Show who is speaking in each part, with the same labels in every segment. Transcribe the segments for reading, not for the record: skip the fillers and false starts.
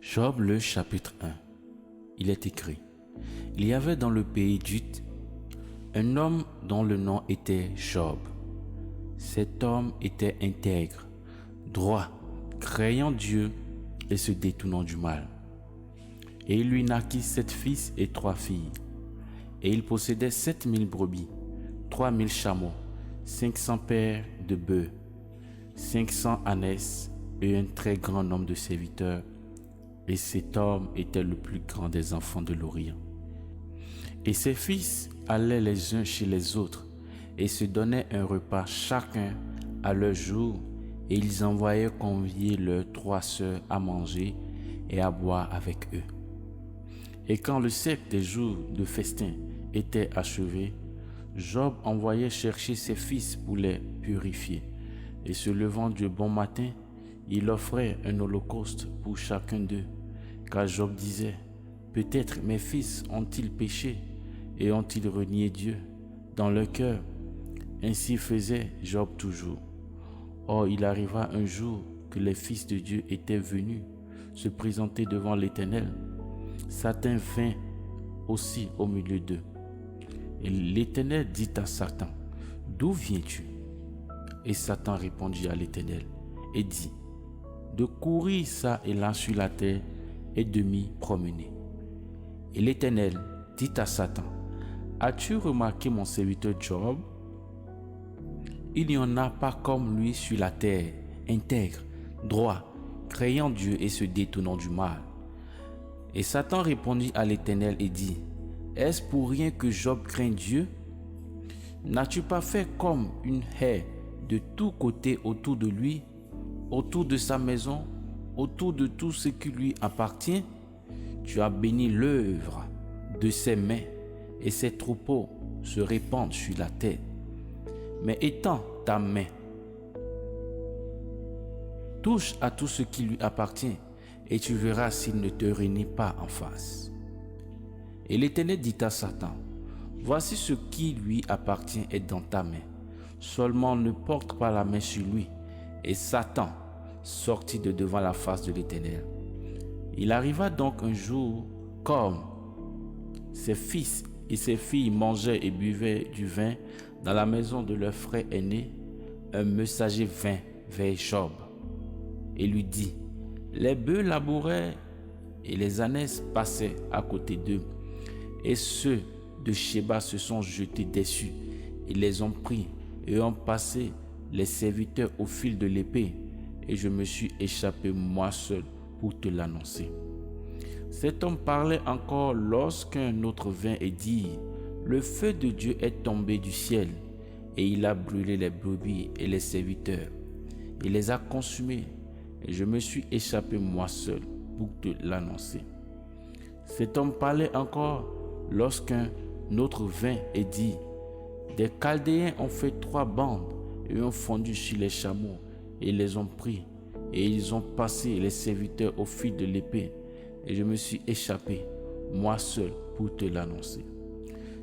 Speaker 1: Job le chapitre 1. Il est écrit: Il y avait dans le pays d'Uth un homme dont le nom était Job. Cet homme était intègre, droit, craignant Dieu et se détournant du mal. Et il lui naquit 7 fils et 3 filles. Et il possédait 7000 brebis, 3000 chameaux, 500 paires de bœufs, 500 ânesses et un très grand nombre de serviteurs. Et cet homme était le plus grand des enfants de l'Orient. Et ses fils allaient les uns chez les autres et se donnaient un repas chacun à leur jour, et ils envoyaient convier leurs 3 sœurs à manger et à boire avec eux. Et quand le cercle des jours de festin était achevé, Job envoyait chercher ses fils pour les purifier. Et se levant du bon matin, il offrait un holocauste pour chacun d'eux. Car Job disait: peut-être mes fils ont-ils péché et ont-ils renié Dieu dans leur cœur. Ainsi faisait Job toujours. Or il arriva un jour que les fils de Dieu étaient venus se présenter devant l'Éternel. Satan vint aussi au milieu d'eux. Et l'Éternel dit à Satan: d'où viens-tu? Et Satan répondit à l'Éternel et dit: de courir ça et là sur la terre et de m'y promener. Et l'Éternel dit à Satan: as-tu remarqué mon serviteur Job? Il n'y en a pas comme lui sur la terre, intègre, droit, craignant Dieu et se détournant du mal. Et Satan répondit à l'Éternel et dit: est-ce pour rien que Job craint Dieu? N'as-tu pas fait comme une haie de tous côtés autour de lui, autour de sa maison, autour de tout ce qui lui appartient? Tu as béni l'œuvre de ses mains, et ses troupeaux se répandent sur la terre. Mais étends ta main, touche à tout ce qui lui appartient, et tu verras s'il ne te renie pas en face. Et l'Éternel dit à Satan: voici ce qui lui appartient est dans ta main, seulement ne porte pas la main sur lui. Et Satan sortit de devant la face de l'Éternel. Il arriva donc un jour, comme ses fils et ses filles mangeaient et buvaient du vin dans la maison de leur frère aîné, un messager vint vers Job et lui dit: les bœufs labouraient et les ânesses passaient à côté d'eux, et ceux de Sheba se sont jetés dessus et les ont pris et ont passé les serviteurs au fil de l'épée, et je me suis échappé moi seul pour te l'annoncer. Cet homme parlait encore lorsqu'un autre vint et dit: le feu de Dieu est tombé du ciel, et il a brûlé les brebis et les serviteurs. Il les a consumés, et je me suis échappé moi seul pour te l'annoncer. Cet homme parlait encore lorsqu'un autre vint et dit: des Chaldéens ont fait 3 bandes et ont fondu sur les chameaux et les ont pris, et ils ont passé les serviteurs au fil de l'épée, et je me suis échappé moi seul pour te l'annoncer.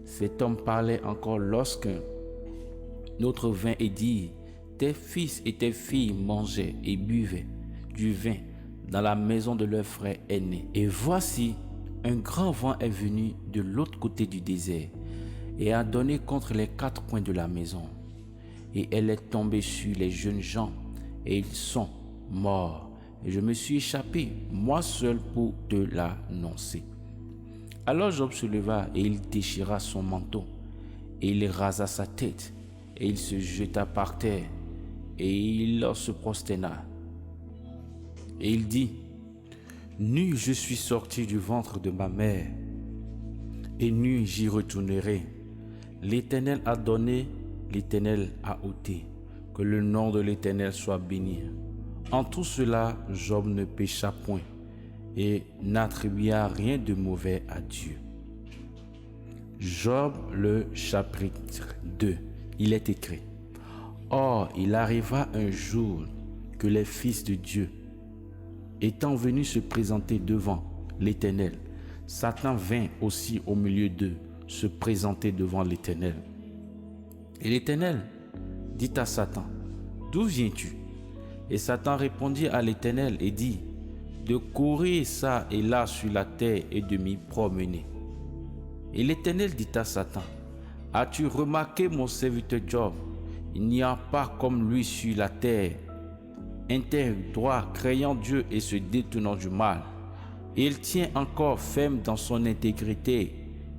Speaker 1: Cet homme parlait encore lorsqu'un autre vint et dit: tes fils et tes filles mangeaient et buvaient du vin dans la maison de leur frère aîné. Et voici, un grand vent est venu de l'autre côté du désert et a donné contre les 4 coins de la maison. Et elle est tombée sur les jeunes gens, et ils sont morts. Et je me suis échappé, moi seul, pour te l'annoncer. Alors Job se leva, et il déchira son manteau, et il rasa sa tête, et il se jeta par terre, et il se prosterna. Et il dit: nu je suis sorti du ventre de ma mère, et nu j'y retournerai. L'Éternel a donné, l'Éternel a ôté. Que le nom de l'Éternel soit béni. En tout cela, Job ne pécha point et n'attribua rien de mauvais à Dieu. Job le chapitre 2. Il est écrit: or il arriva un jour que les fils de Dieu étant venus se présenter devant l'Éternel, Satan vint aussi au milieu d'eux se présenter devant l'Éternel. Et l'Éternel dit à Satan: d'où viens-tu? Et Satan répondit à l'Éternel et dit: de courir ça et là sur la terre et de m'y promener. Et l'Éternel dit à Satan, as-tu remarqué mon serviteur Job? Il n'y a pas comme lui sur la terre, intègre, droit, craignant Dieu et se détournant du mal. Il tient encore ferme dans son intégrité,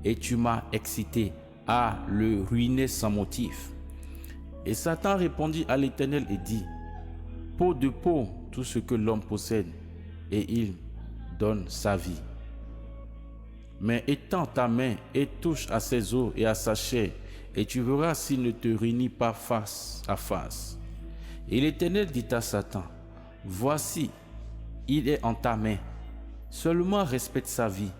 Speaker 1: et tu m'as excité à le ruiner sans motif. Et Satan répondit à l'Éternel et dit, peau de peau, tout ce que l'homme possède, et il donne sa vie. Mais étends ta main et touche à ses os et à sa chair, et tu verras s'il ne te réunit pas face à face. Et l'Éternel dit à Satan, voici, il est en ta main, seulement respecte sa vie.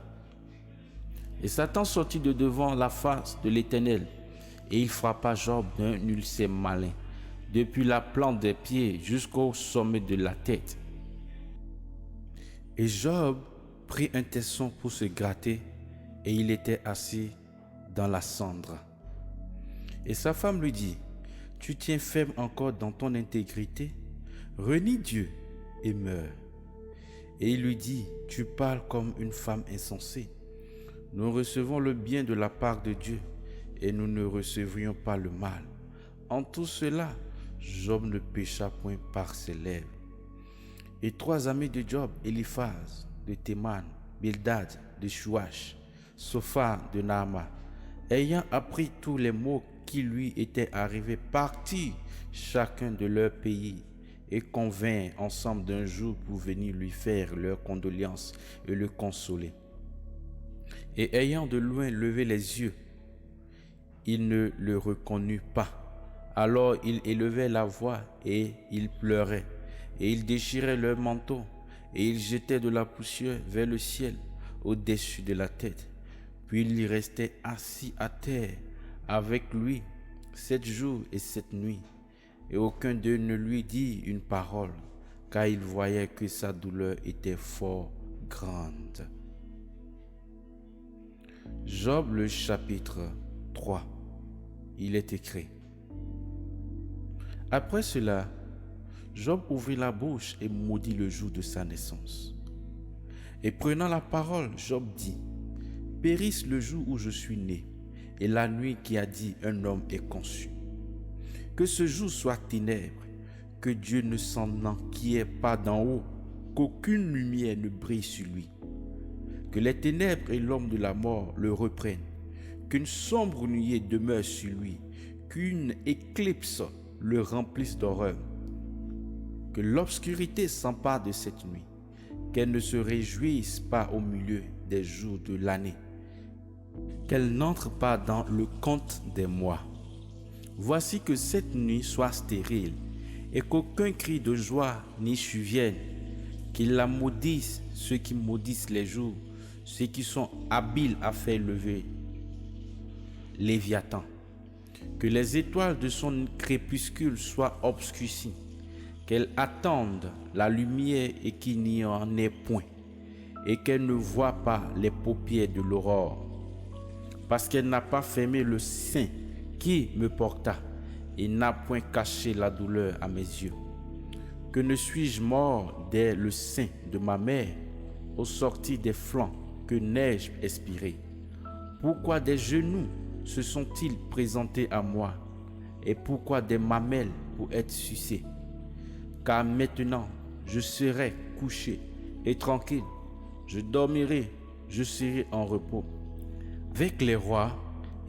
Speaker 1: Et Satan sortit de devant la face de l'Éternel, et il frappa Job d'un ulcère malin, depuis la plante des pieds jusqu'au sommet de la tête. Et Job prit un tesson pour se gratter, et il était assis dans la cendre. Et sa femme lui dit, tu tiens ferme encore dans ton intégrité? Renie Dieu et meurs. Et il lui dit, tu parles comme une femme insensée. Nous recevons le bien de la part de Dieu, et nous ne recevrions pas le mal. En tout cela, Job ne pécha point par ses lèvres. Et 3 amis de Job, Eliphaz de Théman, Bildad de Shuash, Sophar de Naama, ayant appris tous les maux qui lui étaient arrivés, partirent chacun de leur pays et convinrent ensemble d'un jour pour venir lui faire leurs condoléances et le consoler. Et ayant de loin levé les yeux, il ne le reconnut pas. Alors il élevait la voix et il pleurait, et il déchirait leur manteau, et il jetait de la poussière vers le ciel, au-dessus de la tête. Puis il y restait assis à terre avec lui 7 jours et 7 nuits, et aucun d'eux ne lui dit une parole, car il voyait que sa douleur était fort grande. Job le chapitre 3. Il est écrit. Après cela, Job ouvrit la bouche et maudit le jour de sa naissance. Et prenant la parole, Job dit, périsse le jour où je suis né, et la nuit qui a dit un homme est conçu. Que ce jour soit ténèbres, que Dieu ne s'en enquiert pas d'en haut, qu'aucune lumière ne brille sur lui. Que les ténèbres et l'homme de la mort le reprennent, qu'une sombre nuée demeure sur lui, qu'une éclipse le remplisse d'horreur. Que l'obscurité s'empare de cette nuit, qu'elle ne se réjouisse pas au milieu des jours de l'année, qu'elle n'entre pas dans le compte des mois. Voici que cette nuit soit stérile, et qu'aucun cri de joie n'y survienne, qu'ils la maudissent ceux qui maudissent les jours, ceux qui sont habiles à faire lever Léviathan. Que les étoiles de son crépuscule soient obscurcies, qu'elle attende la lumière et qu'il n'y en ait point, et qu'elle ne voie pas les paupières de l'aurore, parce qu'elle n'a pas fermé le sein qui me porta, et n'a point caché la douleur à mes yeux. Que ne suis-je mort dès le sein de ma mère, au sortir des flancs, que n'ai-je expiré? Pourquoi des genoux se sont-ils présentés à moi, et pourquoi des mamelles pour être sucées? Car maintenant je serai couché et tranquille, je dormirai, je serai en repos, avec les rois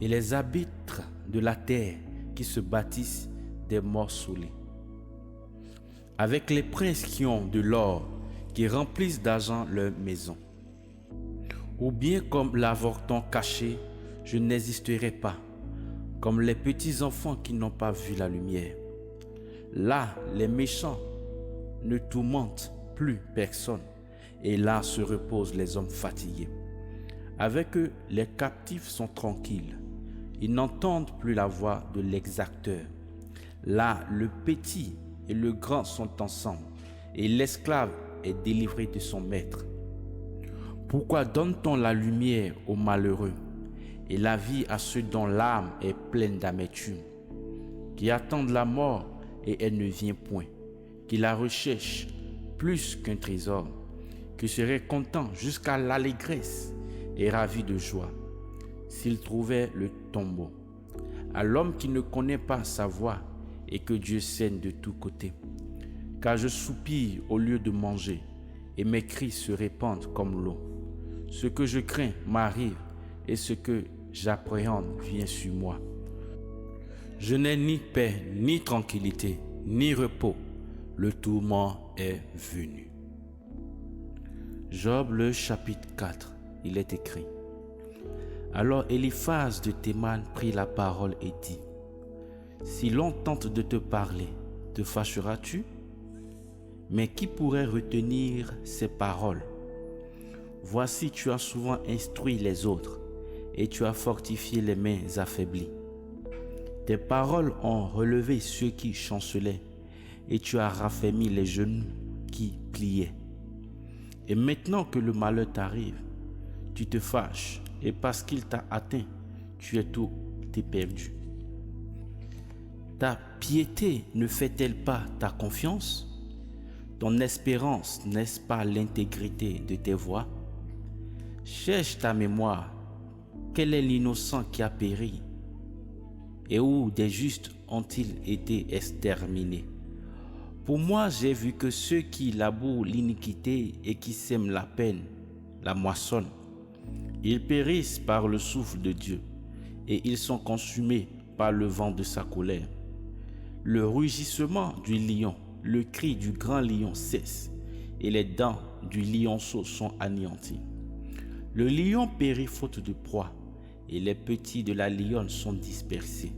Speaker 1: et les arbitres de la terre qui se bâtissent des morcelets, avec les princes qui ont de l'or, qui remplissent d'argent leur maison. Ou bien comme l'avorton caché, je n'existerai pas, comme les petits enfants qui n'ont pas vu la lumière. Là, les méchants ne tourmentent plus personne, et là se reposent les hommes fatigués. Avec eux, les captifs sont tranquilles. Ils n'entendent plus la voix de l'exacteur. Là, le petit et le grand sont ensemble, et l'esclave est délivré de son maître. Pourquoi donne-t-on la lumière aux malheureux et la vie à ceux dont l'âme est pleine d'amertume, qui attendent la mort et elle ne vient point, qui la recherchent plus qu'un trésor, qui serait content jusqu'à l'allégresse et ravi de joie s'il trouvait le tombeau. À l'homme qui ne connaît pas sa voie et que Dieu saigne de tous côtés. Car je soupire au lieu de manger et mes cris se répandent comme l'eau. Ce que je crains m'arrive et ce que j'appréhende vient sur moi. Je n'ai ni paix, ni tranquillité, ni repos. Le tourment est venu. Job, le chapitre 4, il est écrit. Alors Eliphaz de Théman prit la parole et dit, si l'on tente de te parler, te fâcheras-tu? Mais qui pourrait retenir ces paroles? Voici, tu as souvent instruit les autres et tu as fortifié les mains affaiblies. Tes paroles ont relevé ceux qui chancelaient et tu as raffermi les genoux qui pliaient. Et maintenant que le malheur t'arrive, tu te fâches et parce qu'il t'a atteint, tu es tout éperdu. Ta piété ne fait-elle pas ta confiance? Ton espérance n'est-ce pas l'intégrité de tes voies? Cherche ta mémoire. Quel est l'innocent qui a péri? Et où des justes ont-ils été exterminés? Pour moi, j'ai vu que ceux qui labourent l'iniquité et qui sèment la peine, la moissonnent. Ils périssent par le souffle de Dieu et ils sont consumés par le vent de sa colère. Le rugissement du lion, le cri du grand lion cesse et les dents du lionceau sont anéanties. Le lion périt faute de proie et les petits de la lionne sont dispersés.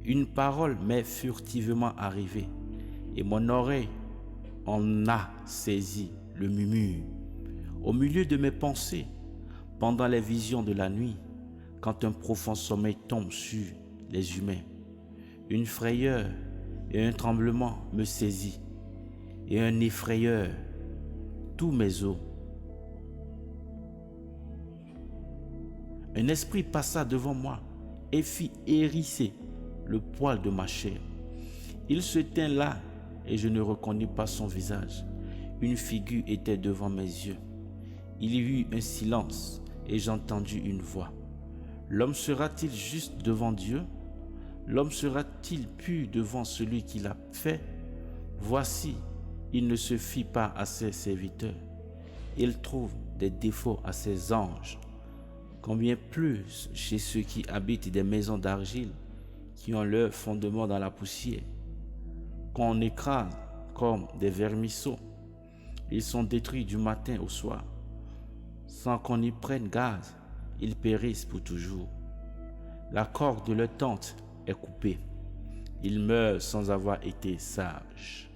Speaker 1: Une parole m'est furtivement arrivée et mon oreille en a saisi le murmure. Au milieu de mes pensées, pendant les visions de la nuit, quand un profond sommeil tombe sur les humains, une frayeur et un tremblement me saisit et un effrayeur tous mes os. Un esprit passa devant moi et fit hérisser le poil de ma chair. Il se tint là et je ne reconnus pas son visage. Une figure était devant mes yeux. Il y eut un silence et j'entendis une voix. L'homme sera-t-il juste devant Dieu? L'homme sera-t-il pur devant celui qui l'a fait? Voici, il ne se fie pas à ses serviteurs. Il trouve des défauts à ses anges. Combien plus chez ceux qui habitent des maisons d'argile, qui ont leur fondement dans la poussière, qu'on écrase comme des vermisseaux. Ils sont détruits du matin au soir. Sans qu'on y prenne garde, ils périssent pour toujours. La corde de leur tente est coupée. Ils meurent sans avoir été sages.